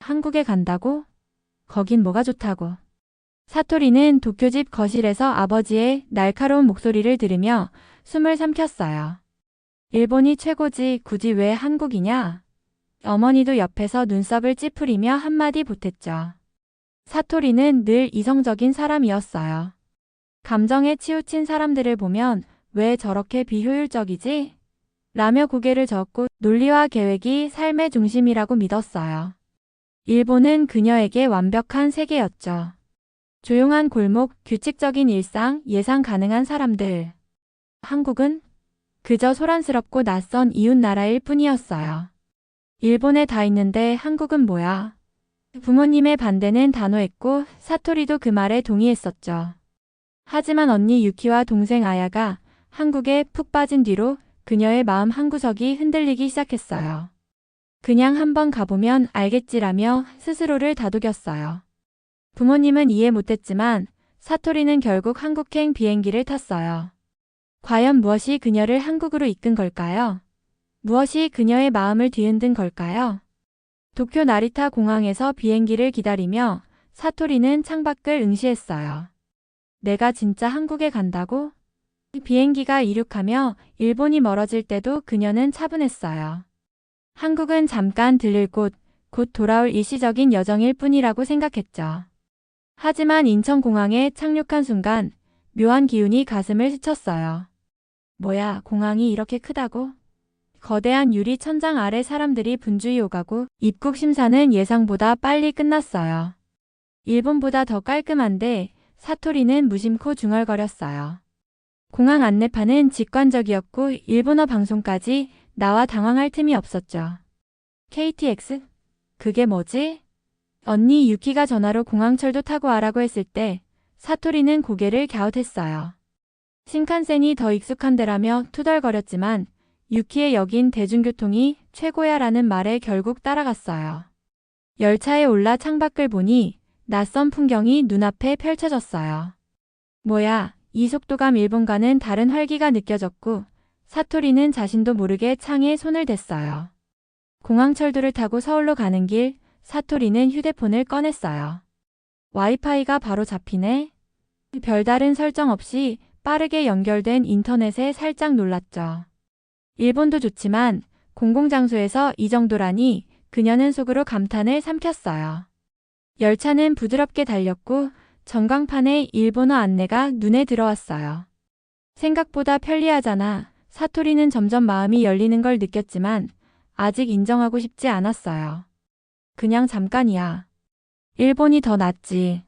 한국에 간다고? 거긴 뭐가 좋다고? 사토리는 도쿄집 거실에서 아버지의 날카로운 목소리를 들으며 숨을 삼켰어요. 일본이 최고지 굳이 왜 한국이냐? 어머니도 옆에서 눈썹을 찌푸리며 한마디 보탰죠. 사토리는 늘 이성적인 사람이었어요. 감정에 치우친 사람들을 보면 왜 저렇게 비효율적이지? 라며 고개를 저었고 논리와 계획이 삶의 중심이라고 믿었어요. 일본은 그녀에게 완벽한 세계였죠. 조용한 골목, 규칙적인 일상, 예상 가능한 사람들. 한국은 그저 소란스럽고 낯선 이웃 나라일 뿐이었어요. 일본에 다 있는데 한국은 뭐야? 부모님의 반대는 단호했고 사토리도 그 말에 동의했었죠. 하지만 언니 유키와 동생 아야가 한국에 푹 빠진 뒤로 그녀의 마음 한구석이 흔들리기 시작했어요. 그냥 한번 가보면 알겠지라며 스스로를 다독였어요. 부모님은 이해 못했지만 사토리는 결국 한국행 비행기를 탔어요. 과연 무엇이 그녀를 한국으로 이끈 걸까요? 무엇이 그녀의 마음을 뒤흔든 걸까요? 도쿄 나리타 공항에서 비행기를 기다리며 사토리는 창밖을 응시했어요. 내가 진짜 한국에 간다고? 비행기가 이륙하며 일본이 멀어질 때도 그녀는 차분했어요. 한국은 잠깐 들릴 곳, 곧 돌아올 일시적인 여정일 뿐이라고 생각했죠. 하지만 인천공항에 착륙한 순간 묘한 기운이 가슴을 스쳤어요. 뭐야, 공항이 이렇게 크다고? 거대한 유리 천장 아래 사람들이 분주히 오가고 입국 심사는 예상보다 빨리 끝났어요. 일본보다 더 깔끔한데 사토리는 무심코 중얼거렸어요. 공항 안내판은 직관적이었고 일본어 방송까지 나와 당황할 틈이 없었죠. KTX? 그게 뭐지? 언니 유키가 전화로 공항철도 타고 와라고 했을 때 사토리는 고개를 갸웃했어요. 신칸센이 더 익숙한 데라며 투덜거렸지만 유키의 여긴 대중교통이 최고야라는 말에 결국 따라갔어요. 열차에 올라 창밖을 보니 낯선 풍경이 눈앞에 펼쳐졌어요. 뭐야, 이 속도감 일본과는 다른 활기가 느껴졌고 사토리는 자신도 모르게 창에 손을 댔어요. 공항철도를 타고 서울로 가는 길, 사토리는 휴대폰을 꺼냈어요. 와이파이가 바로 잡히네? 별다른 설정 없이 빠르게 연결된 인터넷에 살짝 놀랐죠. 일본도 좋지만 공공장소에서 이 정도라니 그녀는 속으로 감탄을 삼켰어요. 열차는 부드럽게 달렸고 전광판에 일본어 안내가 눈에 들어왔어요. 생각보다 편리하잖아. 사토리는 점점 마음이 열리는 걸 느꼈지만 아직 인정하고 싶지 않았어요. 그냥 잠깐이야. 일본이 더 낫지.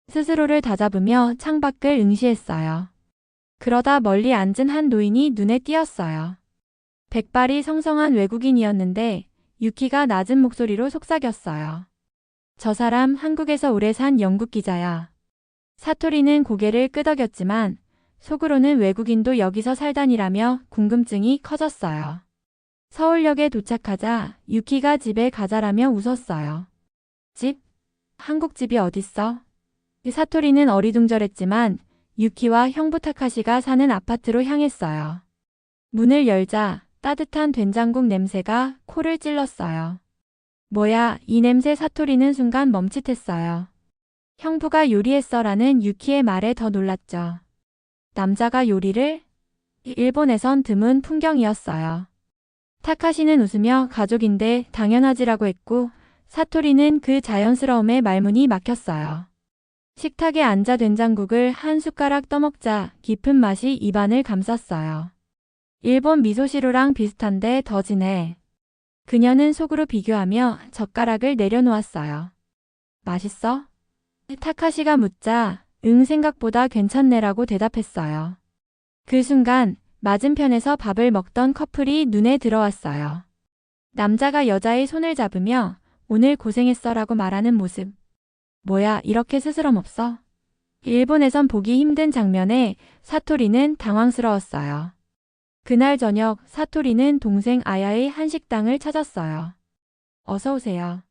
스스로를 다잡으며 창밖을 응시했어요. 그러다 멀리 앉은 한 노인이 눈에 띄었어요. 백발이 성성한 외국인이었는데 유키가 낮은 목소리로 속삭였어요. 저 사람 한국에서 오래 산 영국 기자야. 사토리는 고개를 끄덕였지만 속으로는 외국인도 여기서 살다니라며 궁금증이 커졌어요. 서울역에 도착하자 유키가 집에 가자라며 웃었어요. 집? 한국 집이 어딨어? 사토리는 어리둥절했지만 유키와 형부 타카시가 사는 아파트로 향했어요. 문을 열자 따뜻한 된장국 냄새가 코를 찔렀어요. 뭐야, 이 냄새. 사토리는 순간 멈칫했어요. 형부가 요리했어라는 유키의 말에 더 놀랐죠. 남자가 요리를? 일본에선 드문 풍경이었어요. 타카시는 웃으며 가족인데 당연하지라고 했고 사토리는 그 자연스러움에 말문이 막혔어요. 식탁에 앉아 된장국을 한 숟가락 떠먹자 깊은 맛이 입안을 감쌌어요. 일본 미소시루랑 비슷한데 더 진해. 그녀는 속으로 비교하며 젓가락을 내려놓았어요. 맛있어? 타카시가 묻자 응, 생각보다 괜찮네라고 대답했어요. 그 순간 맞은편에서 밥을 먹던 커플이 눈에 들어왔어요. 남자가 여자의 손을 잡으며 오늘 고생했어라고 말하는 모습. 뭐야, 이렇게 스스럼 없어? 일본에선 보기 힘든 장면에 사토리는 당황스러웠어요. 그날 저녁 사토리는 동생 아야의 한식당을 찾았어요. 어서 오세요.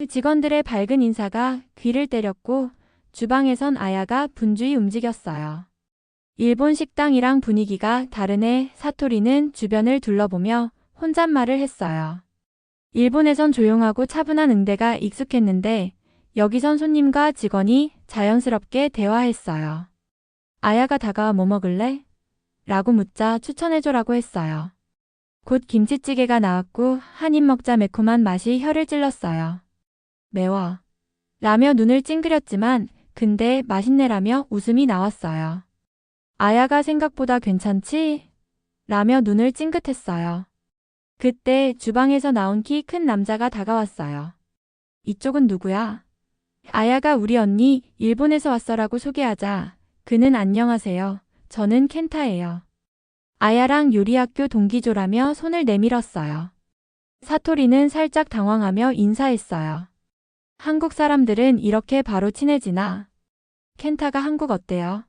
직원들의 밝은 인사가 귀를 때렸고 주방에선 아야가 분주히 움직였어요. 일본 식당이랑 분위기가 다르네. 사토리는 주변을 둘러보며 혼잣말을 했어요. 일본에선 조용하고 차분한 응대가 익숙했는데 여기선 손님과 직원이 자연스럽게 대화했어요. 아야가 다가와 뭐 먹을래? 라고 묻자 추천해줘라고 했어요. 곧 김치찌개가 나왔고 한 입 먹자 매콤한 맛이 혀를 찔렀어요. 매워. 라며 눈을 찡그렸지만 근데 맛있네라며 웃음이 나왔어요. 아야가 생각보다 괜찮지? 라며 눈을 찡긋했어요. 그때 주방에서 나온 키 큰 남자가 다가왔어요. 이쪽은 누구야? 아야가 우리 언니 일본에서 왔어라고 소개하자 그는 안녕하세요. 저는 켄타예요. 아야랑 요리학교 동기조라며 손을 내밀었어요. 사토리는 살짝 당황하며 인사했어요. 한국 사람들은 이렇게 바로 친해지나? 켄타가 한국 어때요?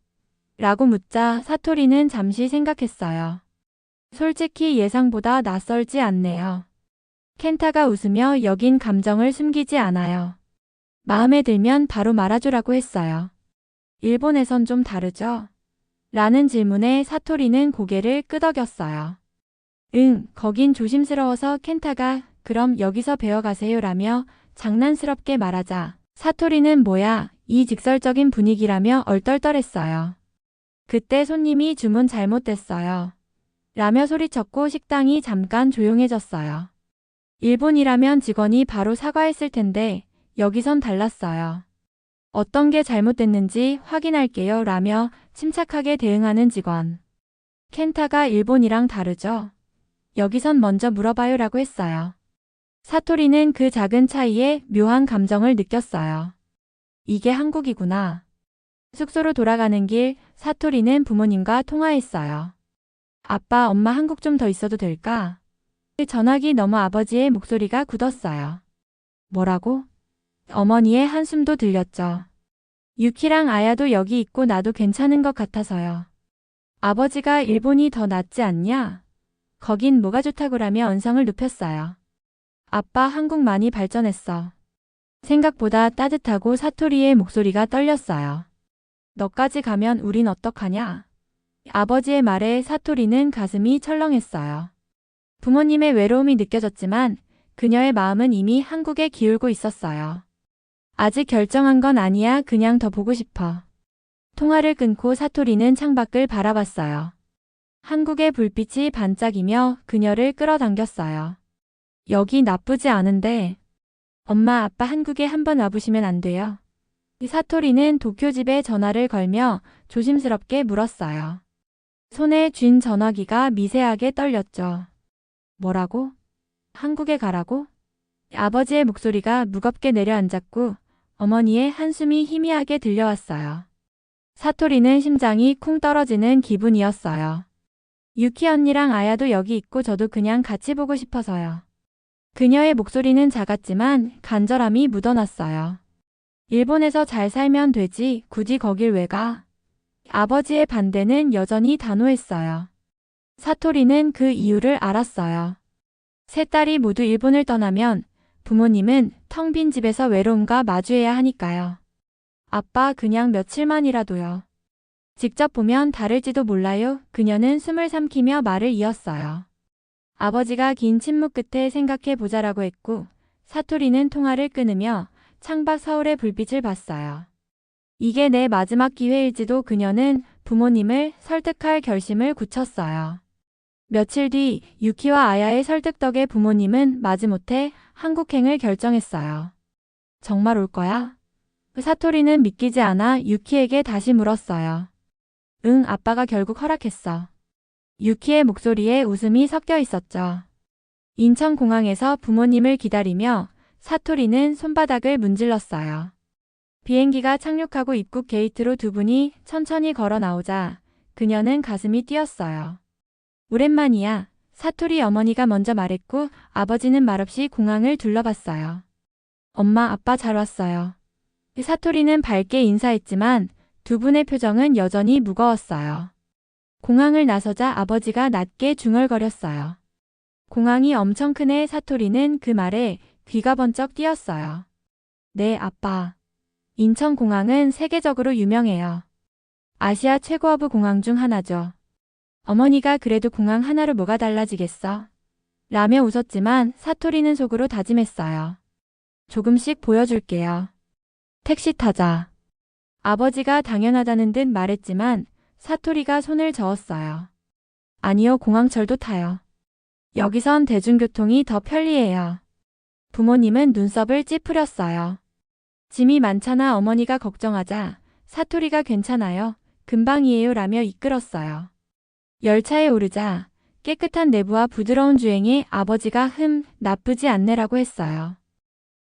라고 묻자 사토리는 잠시 생각했어요. 솔직히 예상보다 낯설지 않네요. 켄타가 웃으며 여긴 감정을 숨기지 않아요. 마음에 들면 바로 말아주라고 했어요. 일본에선 좀 다르죠? 라는 질문에 사토리는 고개를 끄덕였어요. 응, 거긴 조심스러워서 켄타가 그럼 여기서 배워가세요 라며 장난스럽게 말하자 사토리는 뭐야 이 직설적인 분위기라며 얼떨떨했어요. 그때 손님이 주문 잘못됐어요. 라며 소리쳤고 식당이 잠깐 조용해졌어요. 일본이라면 직원이 바로 사과했을 텐데 여기선 달랐어요. 어떤 게 잘못됐는지 확인할게요 라며 침착하게 대응하는 직원. 켄타가 일본이랑 다르죠? 여기선 먼저 물어봐요 라고 했어요. 사토리는 그 작은 차이에 묘한 감정을 느꼈어요. 이게 한국이구나. 숙소로 돌아가는 길 사토리는 부모님과 통화했어요. 아빠, 엄마 한국 좀 더 있어도 될까? 전화기 너머 아버지의 목소리가 굳었어요. 뭐라고? 어머니의 한숨도 들렸죠. 유키랑 아야도 여기 있고 나도 괜찮은 것 같아서요. 아버지가 일본이 더 낫지 않냐? 거긴 뭐가 좋다고라며 언성을 높였어요. 아빠 한국 많이 발전했어. 생각보다 따뜻하고 사토리의 목소리가 떨렸어요. 너까지 가면 우린 어떡하냐? 아버지의 말에 사토리는 가슴이 철렁했어요. 부모님의 외로움이 느껴졌지만 그녀의 마음은 이미 한국에 기울고 있었어요. 아직 결정한 건 아니야. 그냥 더 보고 싶어. 통화를 끊고 사토리는 창밖을 바라봤어요. 한국의 불빛이 반짝이며 그녀를 끌어당겼어요. 여기 나쁘지 않은데. 엄마 아빠 한국에 한번 와보시면 안 돼요? 사토리는 도쿄집에 전화를 걸며 조심스럽게 물었어요. 손에 쥔 전화기가 미세하게 떨렸죠. 뭐라고? 한국에 가라고? 아버지의 목소리가 무겁게 내려앉았고 어머니의 한숨이 희미하게 들려왔어요. 사토리는 심장이 쿵 떨어지는 기분이었어요. 유키 언니랑 아야도 여기 있고 저도 그냥 같이 보고 싶어서요. 그녀의 목소리는 작았지만 간절함이 묻어났어요. 일본에서 잘 살면 되지 굳이 거길 왜 가? 아버지의 반대는 여전히 단호했어요. 사토리는 그 이유를 알았어요. 세 딸이 모두 일본을 떠나면 부모님은 텅 빈 집에서 외로움과 마주해야 하니까요. 아빠 그냥 며칠만이라도요. 직접 보면 다를지도 몰라요. 그녀는 숨을 삼키며 말을 이었어요. 아버지가 긴 침묵 끝에 생각해 보자라고 했고 사토리는 통화를 끊으며 창밖 서울의 불빛을 봤어요. 이게 내 마지막 기회일지도 그녀는 부모님을 설득할 결심을 굳혔어요. 며칠 뒤 유키와 아야의 설득 덕에 부모님은 마지못해 한국행을 결정했어요. 정말 올 거야? 사토리는 믿기지 않아 유키에게 다시 물었어요. 응, 아빠가 결국 허락했어. 유키의 목소리에 웃음이 섞여 있었죠. 인천공항에서 부모님을 기다리며 사토리는 손바닥을 문질렀어요. 비행기가 착륙하고 입국 게이트로 두 분이 천천히 걸어 나오자 그녀는 가슴이 뛰었어요. 오랜만이야. 사토리 어머니가 먼저 말했고 아버지는 말없이 공항을 둘러봤어요. 엄마, 아빠 잘 왔어요. 사토리는 밝게 인사했지만 두 분의 표정은 여전히 무거웠어요. 공항을 나서자 아버지가 낮게 중얼거렸어요. 공항이 엄청 크네. 사토리는 그 말에 귀가 번쩍 뛰었어요. 네, 아빠. 인천공항은 세계적으로 유명해요. 아시아 최고허브 공항 중 하나죠. 어머니가 그래도 공항 하나로 뭐가 달라지겠어? 라며 웃었지만 사토리는 속으로 다짐했어요. 조금씩 보여줄게요. 택시 타자. 아버지가 당연하다는 듯 말했지만 사토리가 손을 저었어요. 아니요, 공항철도 타요. 여기선 대중교통이 더 편리해요. 부모님은 눈썹을 찌푸렸어요. 짐이 많잖아. 어머니가 걱정하자 사토리가 괜찮아요. 금방이에요 라며 이끌었어요. 열차에 오르자 깨끗한 내부와 부드러운 주행에 아버지가 나쁘지 않네라고 했어요.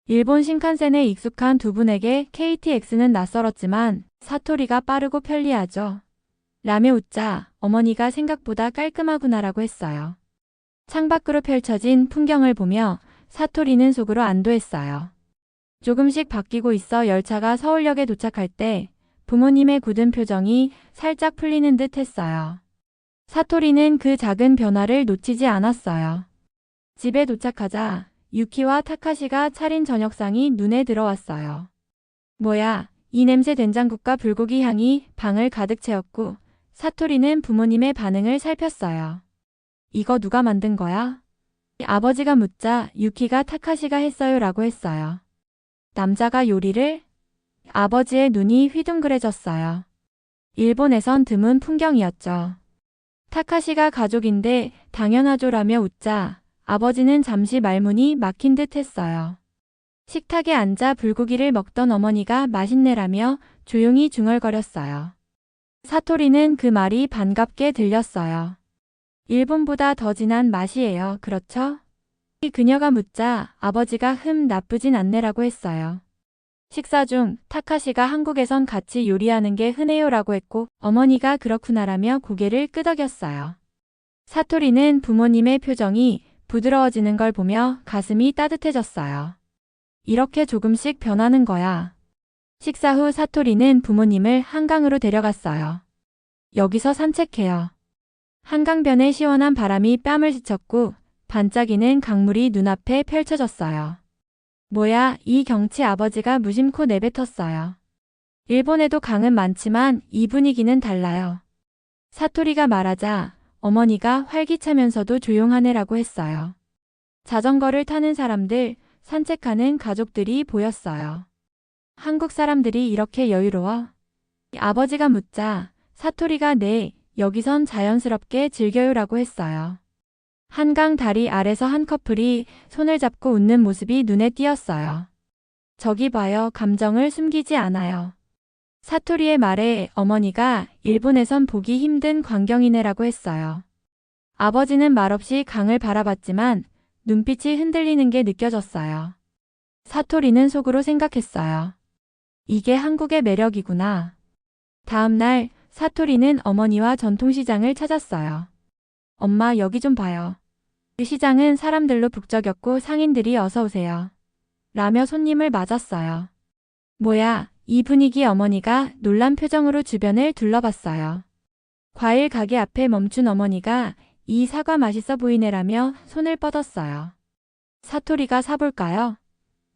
일본 신칸센에 익숙한 두 분에게 KTX는 낯설었지만 사토리가 빠르고 편리하죠. 라며 웃자 어머니가 생각보다 깔끔하구나라고 했어요. 창밖으로 펼쳐진 풍경을 보며 사토리는 속으로 안도했어요. 조금씩 바뀌고 있어 열차가 서울역에 도착할 때 부모님의 굳은 표정이 살짝 풀리는 듯 했어요. 사토리는 그 작은 변화를 놓치지 않았어요. 집에 도착하자 유키와 타카시가 차린 저녁상이 눈에 들어왔어요. 뭐야, 이 냄새. 된장국과 불고기 향이 방을 가득 채웠고 사토리는 부모님의 반응을 살폈어요. 이거 누가 만든 거야? 아버지가 묻자 유키가 타카시가 했어요 라고 했어요. 남자가 요리를? 아버지의 눈이 휘둥그레졌어요. 일본에선 드문 풍경이었죠. 타카시가 가족인데 당연하죠 라며 웃자 아버지는 잠시 말문이 막힌 듯 했어요. 식탁에 앉아 불고기를 먹던 어머니가 맛있네라며 조용히 중얼거렸어요. 사토리는 그 말이 반갑게 들렸어요. 일본보다 더 진한 맛이에요. 그렇죠? 그녀가 묻자 아버지가 나쁘진 않네라고 했어요. 식사 중 타카시가 한국에선 같이 요리하는 게 흔해요라고 했고 어머니가 그렇구나라며 고개를 끄덕였어요. 사토리는 부모님의 표정이 부드러워지는 걸 보며 가슴이 따뜻해졌어요. 이렇게 조금씩 변하는 거야. 식사 후 사토리는 부모님을 한강으로 데려갔어요. 여기서 산책해요. 한강변의 시원한 바람이 뺨을 스쳤고 반짝이는 강물이 눈앞에 펼쳐졌어요. 뭐야, 이 경치. 아버지가 무심코 내뱉었어요. 일본에도 강은 많지만 이 분위기는 달라요. 사토리가 말하자 어머니가 활기차면서도 조용하네라고 했어요. 자전거를 타는 사람들, 산책하는 가족들이 보였어요. 한국 사람들이 이렇게 여유로워? 아버지가 묻자 사토리가 네, 여기선 자연스럽게 즐겨요라고 했어요. 한강 다리 아래서 한 커플이 손을 잡고 웃는 모습이 눈에 띄었어요. 저기 봐요. 감정을 숨기지 않아요. 사토리의 말에 어머니가 일본에선 보기 힘든 광경이네라고 했어요. 아버지는 말없이 강을 바라봤지만 눈빛이 흔들리는 게 느껴졌어요. 사토리는 속으로 생각했어요. 이게 한국의 매력이구나. 다음 날 사토리는 어머니와 전통시장을 찾았어요. 엄마, 여기 좀 봐요. 그 시장은 사람들로 북적였고 상인들이 어서 오세요. 라며 손님을 맞았어요. 뭐야, 이 분위기. 어머니가 놀란 표정으로 주변을 둘러봤어요. 과일 가게 앞에 멈춘 어머니가 이 사과 맛있어 보이네라며 손을 뻗었어요. 사토리가 사볼까요?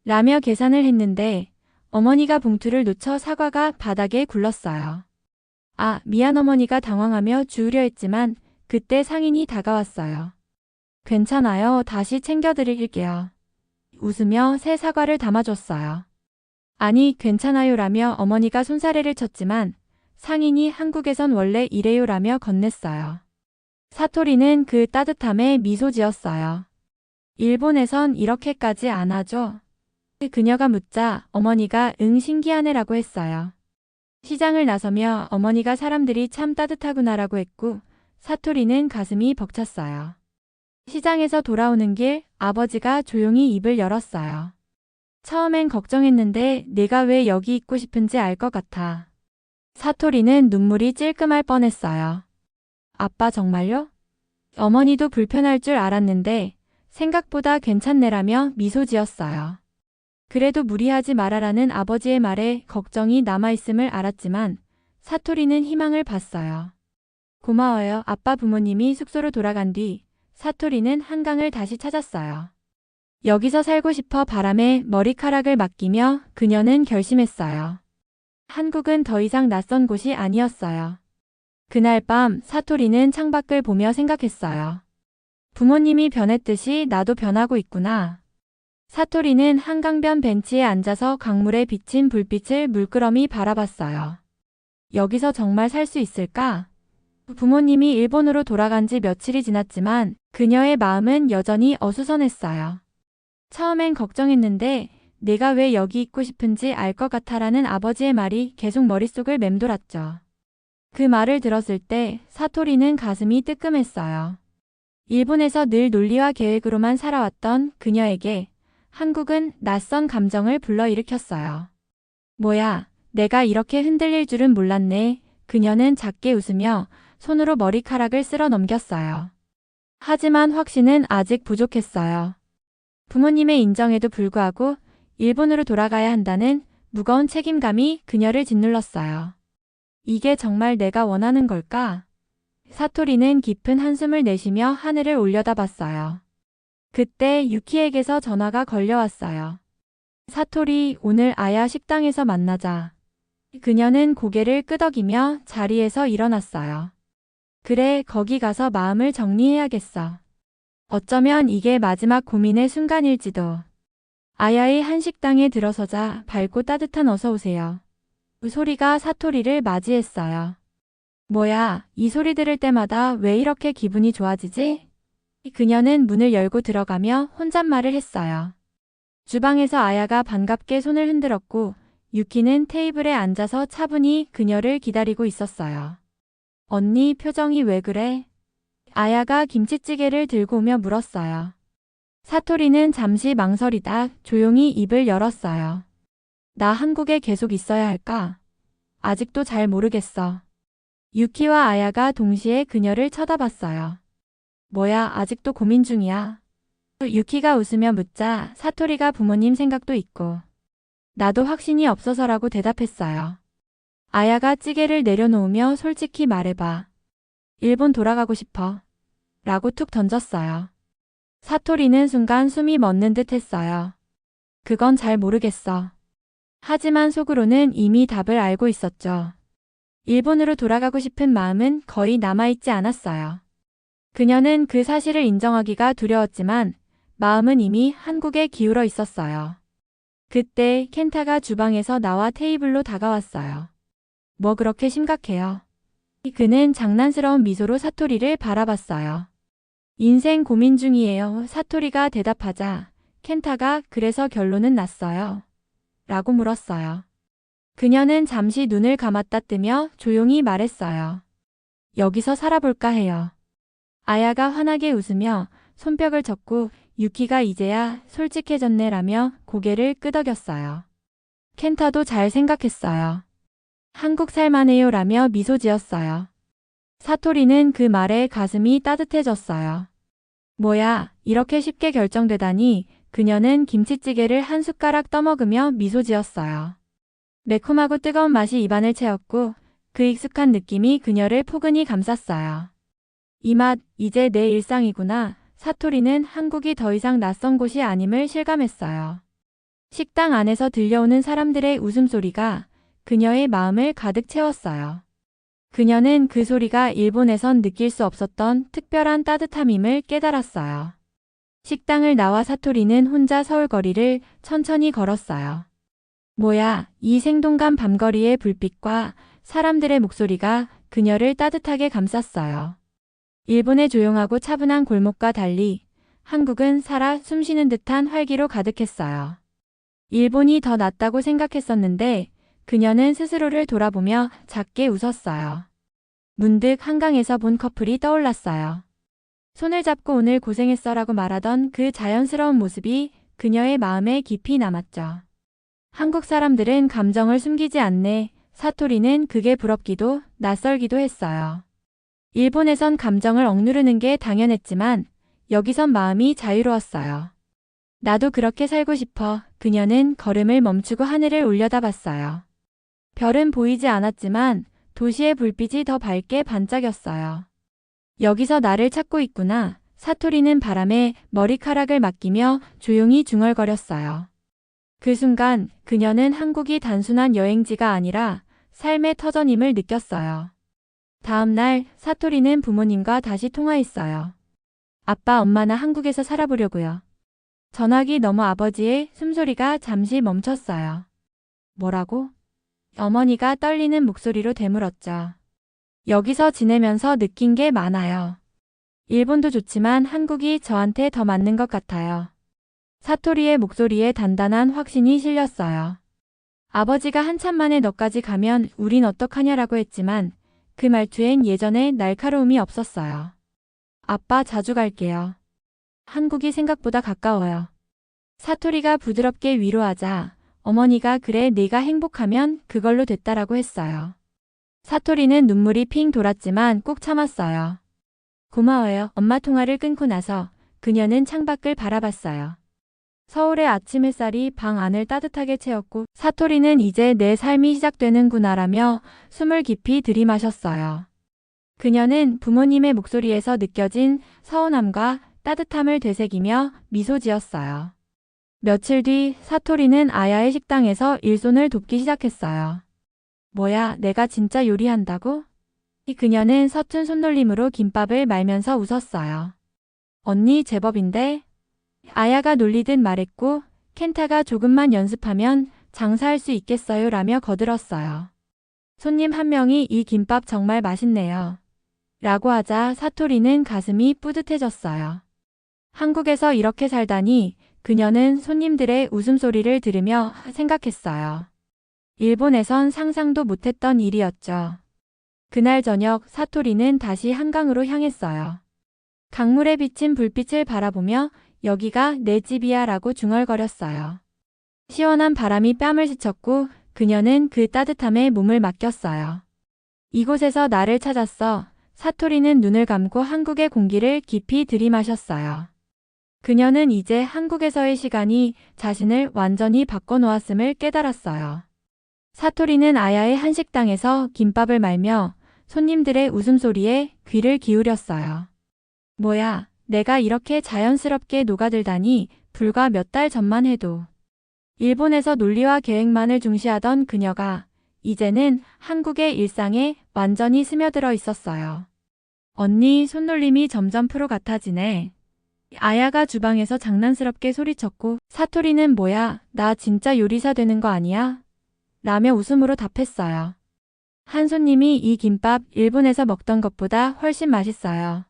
라며 계산을 했는데 어머니가 봉투를 놓쳐 사과가 바닥에 굴렀어요. 아, 미안. 어머니가 당황하며 주우려 했지만 그때 상인이 다가왔어요. 괜찮아요. 다시 챙겨드릴게요. 웃으며 새 사과를 담아줬어요. 아니, 괜찮아요라며 어머니가 손사래를 쳤지만 상인이 한국에선 원래 이래요라며 건넸어요. 사토리는 그 따뜻함에 미소 지었어요. 일본에선 이렇게까지 안 하죠? 그녀가 묻자 어머니가 응, 신기하네라고 했어요. 시장을 나서며 어머니가 사람들이 참 따뜻하구나라고 했고 사토리는 가슴이 벅찼어요. 시장에서 돌아오는 길 아버지가 조용히 입을 열었어요. 처음엔 걱정했는데 내가 왜 여기 있고 싶은지 알 것 같아. 사토리는 눈물이 찔끔할 뻔했어요. 아빠 정말요? 어머니도 불편할 줄 알았는데 생각보다 괜찮네라며 미소 지었어요. 그래도 무리하지 말아라는 아버지의 말에 걱정이 남아있음을 알았지만 사토리는 희망을 봤어요. 고마워요. 아빠. 부모님이 숙소로 돌아간 뒤 사토리는 한강을 다시 찾았어요. 여기서 살고 싶어 바람에 머리카락을 맡기며 그녀는 결심했어요. 한국은 더 이상 낯선 곳이 아니었어요. 그날 밤 사토리는 창밖을 보며 생각했어요. 부모님이 변했듯이 나도 변하고 있구나. 사토리는 한강변 벤치에 앉아서 강물에 비친 불빛을 물끄러미 바라봤어요. 여기서 정말 살 수 있을까? 부모님이 일본으로 돌아간 지 며칠이 지났지만 그녀의 마음은 여전히 어수선했어요. 처음엔 걱정했는데 내가 왜 여기 있고 싶은지 알 것 같아라는 아버지의 말이 계속 머릿속을 맴돌았죠. 그 말을 들었을 때 사토리는 가슴이 뜨끔했어요. 일본에서 늘 논리와 계획으로만 살아왔던 그녀에게 한국은 낯선 감정을 불러일으켰어요. 뭐야, 내가 이렇게 흔들릴 줄은 몰랐네. 그녀는 작게 웃으며 손으로 머리카락을 쓸어 넘겼어요. 하지만 확신은 아직 부족했어요. 부모님의 인정에도 불구하고 일본으로 돌아가야 한다는 무거운 책임감이 그녀를 짓눌렀어요. 이게 정말 내가 원하는 걸까? 사토리는 깊은 한숨을 내쉬며 하늘을 올려다봤어요. 그때 유키에게서 전화가 걸려왔어요. 사토리, 오늘 아야 식당에서 만나자. 그녀는 고개를 끄덕이며 자리에서 일어났어요. 그래, 거기 가서 마음을 정리해야겠어. 어쩌면 이게 마지막 고민의 순간일지도. 아야의 한식당에 들어서자 밝고 따뜻한 어서오세요. 소리가 사토리를 맞이했어요. 뭐야, 이 소리 들을 때마다 왜 이렇게 기분이 좋아지지? 그녀는 문을 열고 들어가며 혼잣말을 했어요. 주방에서 아야가 반갑게 손을 흔들었고 유키는 테이블에 앉아서 차분히 그녀를 기다리고 있었어요. 언니, 표정이 왜 그래? 아야가 김치찌개를 들고 오며 물었어요. 사토리는 잠시 망설이다 조용히 입을 열었어요. 나 한국에 계속 있어야 할까? 아직도 잘 모르겠어. 유키와 아야가 동시에 그녀를 쳐다봤어요. 뭐야, 아직도 고민 중이야? 유키가 웃으며 묻자 사토리가 부모님 생각도 있고 나도 확신이 없어서라고 대답했어요. 아야가 찌개를 내려놓으며 솔직히 말해봐. 일본 돌아가고 싶어. 라고 툭 던졌어요. 사토리는 순간 숨이 멎는 듯 했어요. 그건 잘 모르겠어. 하지만 속으로는 이미 답을 알고 있었죠. 일본으로 돌아가고 싶은 마음은 거의 남아있지 않았어요. 그녀는 그 사실을 인정하기가 두려웠지만 마음은 이미 한국에 기울어 있었어요. 그때 켄타가 주방에서 나와 테이블로 다가왔어요. 뭐 그렇게 심각해요? 그는 장난스러운 미소로 사토리를 바라봤어요. 인생 고민 중이에요. 사토리가 대답하자 켄타가 그래서 결론은 났어요. 라고 물었어요. 그녀는 잠시 눈을 감았다 뜨며 조용히 말했어요. 여기서 살아볼까 해요. 아야가 환하게 웃으며 손뼉을 쳤고 유키가 이제야 솔직해졌네라며 고개를 끄덕였어요. 켄타도 잘 생각했어요. 한국 살만해요라며 미소 지었어요. 사토리는 그 말에 가슴이 따뜻해졌어요. 뭐야, 이렇게 쉽게 결정되다니. 그녀는 김치찌개를 한 숟가락 떠먹으며 미소 지었어요. 매콤하고 뜨거운 맛이 입안을 채웠고 그 익숙한 느낌이 그녀를 포근히 감쌌어요. 이 맛, 이제 내 일상이구나. 사토리는 한국이 더 이상 낯선 곳이 아님을 실감했어요. 식당 안에서 들려오는 사람들의 웃음소리가 그녀의 마음을 가득 채웠어요. 그녀는 그 소리가 일본에선 느낄 수 없었던 특별한 따뜻함임을 깨달았어요. 식당을 나와 사토리는 혼자 서울 거리를 천천히 걸었어요. 뭐야, 이 생동감 밤거리의 불빛과 사람들의 목소리가 그녀를 따뜻하게 감쌌어요. 일본의 조용하고 차분한 골목과 달리 한국은 살아 숨쉬는 듯한 활기로 가득했어요. 일본이 더 낫다고 생각했었는데 그녀는 스스로를 돌아보며 작게 웃었어요. 문득 한강에서 본 커플이 떠올랐어요. 손을 잡고 오늘 고생했어라고 말하던 그 자연스러운 모습이 그녀의 마음에 깊이 남았죠. 한국 사람들은 감정을 숨기지 않네. 사토리는 그게 부럽기도 낯설기도 했어요. 일본에선 감정을 억누르는 게 당연했지만 여기선 마음이 자유로웠어요. 나도 그렇게 살고 싶어. 그녀는 걸음을 멈추고 하늘을 올려다봤어요. 별은 보이지 않았지만 도시의 불빛이 더 밝게 반짝였어요. 여기서 나를 찾고 있구나. 사토리는 바람에 머리카락을 맡기며 조용히 중얼거렸어요. 그 순간 그녀는 한국이 단순한 여행지가 아니라 삶의 터전임을 느꼈어요. 다음 날 사토리는 부모님과 다시 통화했어요. 아빠, 엄마나 한국에서 살아보려고요. 전화기 너머 아버지의 숨소리가 잠시 멈췄어요. 뭐라고? 어머니가 떨리는 목소리로 되물었죠. 여기서 지내면서 느낀 게 많아요. 일본도 좋지만 한국이 저한테 더 맞는 것 같아요. 사토리의 목소리에 단단한 확신이 실렸어요. 아버지가 한참 만에 너까지 가면 우린 어떡하냐라고 했지만 그 말투엔 예전의 날카로움이 없었어요. 아빠, 자주 갈게요. 한국이 생각보다 가까워요. 사토리가 부드럽게 위로하자 어머니가 그래 네가 행복하면 그걸로 됐다라고 했어요. 사토리는 눈물이 핑 돌았지만 꾹 참았어요. 고마워요. 엄마 통화를 끊고 나서 그녀는 창밖을 바라봤어요. 서울의 아침 햇살이 방 안을 따뜻하게 채웠고 사토리는 이제 내 삶이 시작되는구나라며 숨을 깊이 들이마셨어요. 그녀는 부모님의 목소리에서 느껴진 서운함과 따뜻함을 되새기며 미소 지었어요. 며칠 뒤 사토리는 아야의 식당에서 일손을 돕기 시작했어요. 뭐야, 내가 진짜 요리한다고? 그녀는 서툰 손놀림으로 김밥을 말면서 웃었어요. 언니 제법인데? 아야가 놀리듯 말했고 켄타가 조금만 연습하면 장사할 수 있겠어요 라며 거들었어요. 손님 한 명이 이 김밥 정말 맛있네요. 라고 하자 사토리는 가슴이 뿌듯해졌어요. 한국에서 이렇게 살다니 그녀는 손님들의 웃음소리를 들으며 생각했어요. 일본에선 상상도 못했던 일이었죠. 그날 저녁 사토리는 다시 한강으로 향했어요. 강물에 비친 불빛을 바라보며 여기가 내 집이야 라고 중얼거렸어요. 시원한 바람이 뺨을 스쳤고 그녀는 그 따뜻함에 몸을 맡겼어요. 이곳에서 나를 찾았어. 사토리는 눈을 감고 한국의 공기를 깊이 들이마셨어요. 그녀는 이제 한국에서의 시간이 자신을 완전히 바꿔놓았음을 깨달았어요. 사토리는 아야의 한식당에서 김밥을 말며 손님들의 웃음소리에 귀를 기울였어요. 뭐야, 내가 이렇게 자연스럽게 녹아들다니 불과 몇 달 전만 해도 일본에서 논리와 계획만을 중시하던 그녀가 이제는 한국의 일상에 완전히 스며들어 있었어요. 언니, 손놀림이 점점 프로 같아지네. 아야가 주방에서 장난스럽게 소리쳤고 사토리는 뭐야, 나 진짜 요리사 되는 거 아니야? 라며 웃음으로 답했어요. 한 손님이 이 김밥 일본에서 먹던 것보다 훨씬 맛있어요.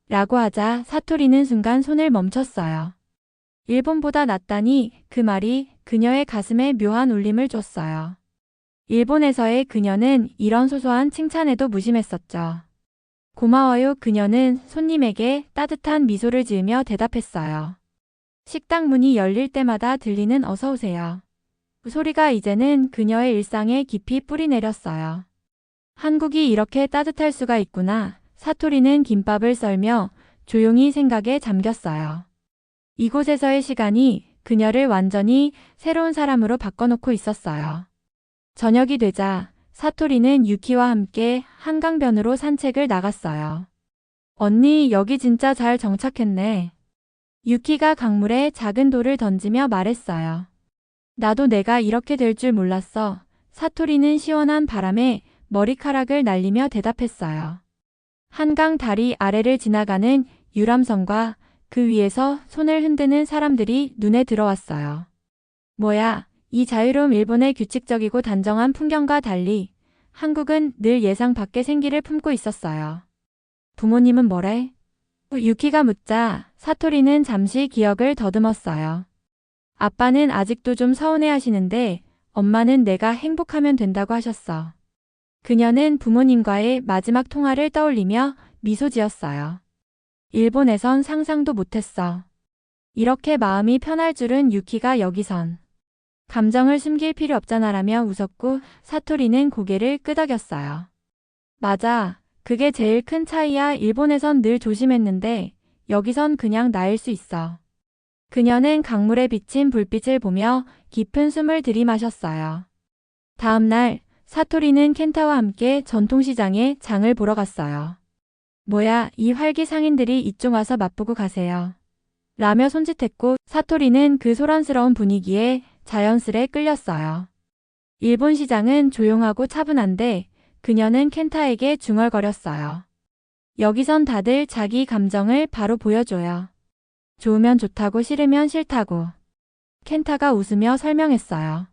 라고 하자 사토리는 순간 손을 멈췄어요. 일본보다 낫다니 그 말이 그녀의 가슴에 묘한 울림을 줬어요. 일본에서의 그녀는 이런 소소한 칭찬에도 무심했었죠. 고마워요. 그녀는 손님에게 따뜻한 미소를 지으며 대답했어요. 식당 문이 열릴 때마다 들리는 어서오세요. 그 소리가 이제는 그녀의 일상에 깊이 뿌리 내렸어요. 한국이 이렇게 따뜻할 수가 있구나. 사토리는 김밥을 썰며 조용히 생각에 잠겼어요. 이곳에서의 시간이 그녀를 완전히 새로운 사람으로 바꿔놓고 있었어요. 저녁이 되자 사토리는 유키와 함께 한강변으로 산책을 나갔어요. 언니, 여기 진짜 잘 정착했네. 유키가 강물에 작은 돌을 던지며 말했어요. 나도 내가 이렇게 될 줄 몰랐어. 사토리는 시원한 바람에 머리카락을 날리며 대답했어요. 한강 다리 아래를 지나가는 유람선과 그 위에서 손을 흔드는 사람들이 눈에 들어왔어요. 뭐야, 이 자유로움 일본의 규칙적이고 단정한 풍경과 달리 한국은 늘 예상 밖의 생기를 품고 있었어요. 부모님은 뭐래? 유키가 묻자 사토리는 잠시 기억을 더듬었어요. 아빠는 아직도 좀 서운해하시는데 엄마는 내가 행복하면 된다고 하셨어. 그녀는 부모님과의 마지막 통화를 떠올리며 미소 지었어요. 일본에선 상상도 못했어. 이렇게 마음이 편할 줄은. 유키가 여기선 감정을 숨길 필요 없잖아라며 웃었고 사토리는 고개를 끄덕였어요. 맞아. 그게 제일 큰 차이야. 일본에선 늘 조심했는데 여기선 그냥 나일 수 있어. 그녀는 강물에 비친 불빛을 보며 깊은 숨을 들이마셨어요. 다음 날 사토리는 켄타와 함께 전통시장에 장을 보러 갔어요. 뭐야, 이 활기 상인들이 이쪽 와서 맛보고 가세요. 라며 손짓했고 사토리는 그 소란스러운 분위기에 자연스레 끌렸어요. 일본 시장은 조용하고 차분한데 그녀는 켄타에게 중얼거렸어요. 여기선 다들 자기 감정을 바로 보여줘요. 좋으면 좋다고 싫으면 싫다고. 켄타가 웃으며 설명했어요.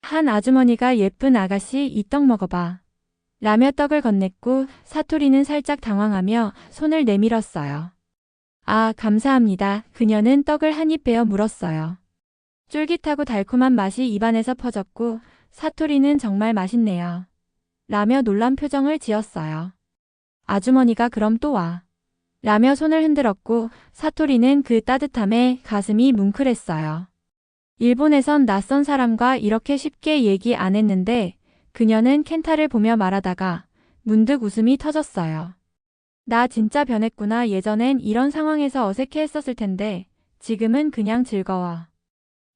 한 아주머니가 예쁜 아가씨 이 떡 먹어봐. 라며 떡을 건넸고 사토리는 살짝 당황하며 손을 내밀었어요. 아, 감사합니다. 그녀는 떡을 한 입 베어 물었어요. 쫄깃하고 달콤한 맛이 입안에서 퍼졌고 사토리는 정말 맛있네요. 라며 놀란 표정을 지었어요. 아주머니가 그럼 또 와. 라며 손을 흔들었고 사토리는 그 따뜻함에 가슴이 뭉클했어요. 일본에선 낯선 사람과 이렇게 쉽게 얘기 안 했는데 그녀는 켄타를 보며 말하다가 문득 웃음이 터졌어요. 나 진짜 변했구나. 예전엔 이런 상황에서 어색해했었을 텐데 지금은 그냥 즐거워.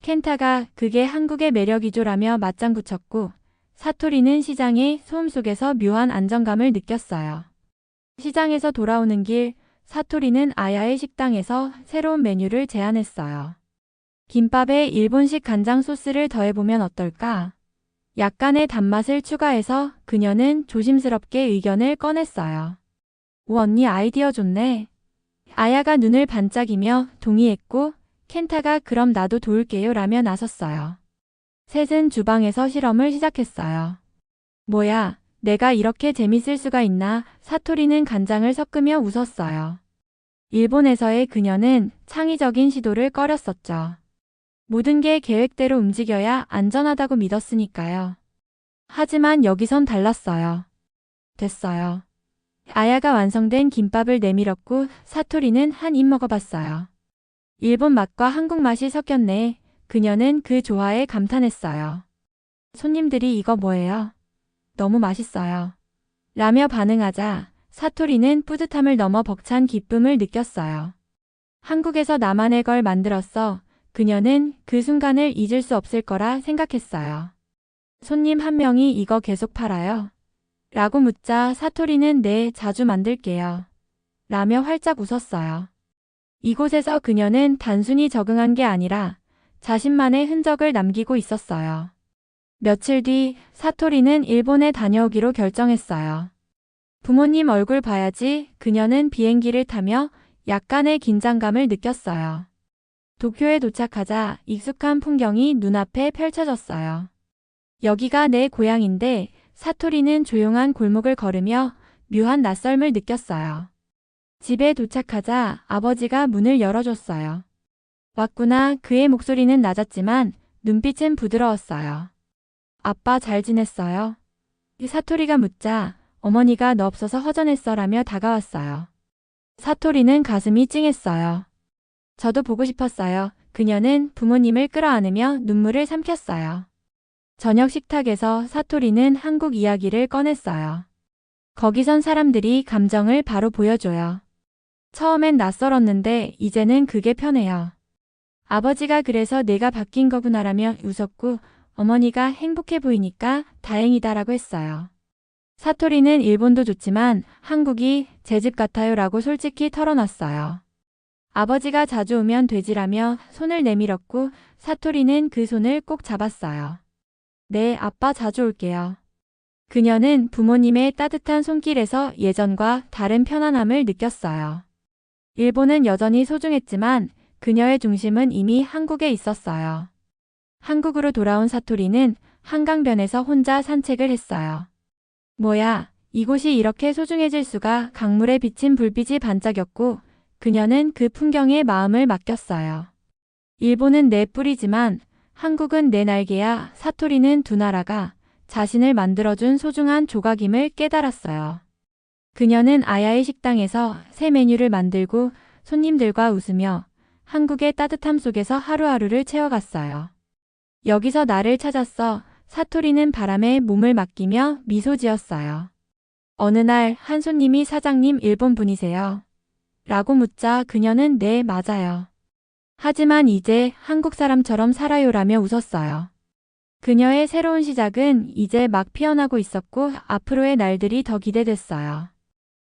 켄타가 그게 한국의 매력이죠라며 맞장구 쳤고 사토리는 시장의 소음 속에서 묘한 안정감을 느꼈어요. 시장에서 돌아오는 길 사토리는 아야의 식당에서 새로운 메뉴를 제안했어요. 김밥에 일본식 간장 소스를 더해보면 어떨까? 약간의 단맛을 추가해서 그녀는 조심스럽게 의견을 꺼냈어요. 오, 언니 아이디어 좋네. 아야가 눈을 반짝이며 동의했고 켄타가 그럼 나도 도울게요 라며 나섰어요. 셋은 주방에서 실험을 시작했어요. 뭐야, 내가 이렇게 재밌을 수가 있나? 사토리는 간장을 섞으며 웃었어요. 일본에서의 그녀는 창의적인 시도를 꺼렸었죠. 모든 게 계획대로 움직여야 안전하다고 믿었으니까요. 하지만 여기선 달랐어요. 됐어요. 아야가 완성된 김밥을 내밀었고 사토리는 한 입 먹어봤어요. 일본 맛과 한국 맛이 섞였네. 그녀는 그 조화에 감탄했어요. 손님들이 이거 뭐예요? 너무 맛있어요. 라며 반응하자 사토리는 뿌듯함을 넘어 벅찬 기쁨을 느꼈어요. 한국에서 나만의 걸 만들었어. 그녀는 그 순간을 잊을 수 없을 거라 생각했어요. 손님 한 명이 이거 계속 팔아요? 라고 묻자 사토리는 네, 자주 만들게요. 라며 활짝 웃었어요. 이곳에서 그녀는 단순히 적응한 게 아니라 자신만의 흔적을 남기고 있었어요. 며칠 뒤 사토리는 일본에 다녀오기로 결정했어요. 부모님 얼굴 봐야지. 그녀는 비행기를 타며 약간의 긴장감을 느꼈어요. 도쿄에 도착하자 익숙한 풍경이 눈앞에 펼쳐졌어요. 여기가 내 고향인데 사토리는 조용한 골목을 걸으며 묘한 낯설음을 느꼈어요. 집에 도착하자 아버지가 문을 열어줬어요. 왔구나. 그의 목소리는 낮았지만 눈빛은 부드러웠어요. 아빠 잘 지냈어요? 사토리가 묻자 어머니가 너 없어서 허전했어라며 다가왔어요. 사토리는 가슴이 찡했어요. 저도 보고 싶었어요. 그녀는 부모님을 끌어안으며 눈물을 삼켰어요. 저녁 식탁에서 사토리는 한국 이야기를 꺼냈어요. 거기선 사람들이 감정을 바로 보여줘요. 처음엔 낯설었는데 이제는 그게 편해요. 아버지가 그래서 내가 바뀐 거구나라며 웃었고 어머니가 행복해 보이니까 다행이다라고 했어요. 사토리는 일본도 좋지만 한국이 제 집 같아요 라고 솔직히 털어놨어요. 아버지가 자주 오면 되지라며 손을 내밀었고 사토리는 그 손을 꼭 잡았어요. 네, 아빠 자주 올게요. 그녀는 부모님의 따뜻한 손길에서 예전과 다른 편안함을 느꼈어요. 일본은 여전히 소중했지만 그녀의 중심은 이미 한국에 있었어요. 한국으로 돌아온 사토리는 한강변에서 혼자 산책을 했어요. 뭐야, 이곳이 이렇게 소중해질 수가. 강물에 비친 불빛이 반짝였고 그녀는 그 풍경에 마음을 맡겼어요. 일본은 내 뿌리지만 한국은 내 날개야. 사토리는 두 나라가 자신을 만들어준 소중한 조각임을 깨달았어요. 그녀는 아야의 식당에서 새 메뉴를 만들고 손님들과 웃으며 한국의 따뜻함 속에서 하루하루를 채워갔어요. 여기서 나를 찾았어. 사토리는 바람에 몸을 맡기며 미소 지었어요. 어느 날 한 손님이 사장님 일본 분이세요? 라고 묻자 그녀는 네, 맞아요. 하지만 이제 한국 사람처럼 살아요라며 웃었어요. 그녀의 새로운 시작은 이제 막 피어나고 있었고 앞으로의 날들이 더 기대됐어요.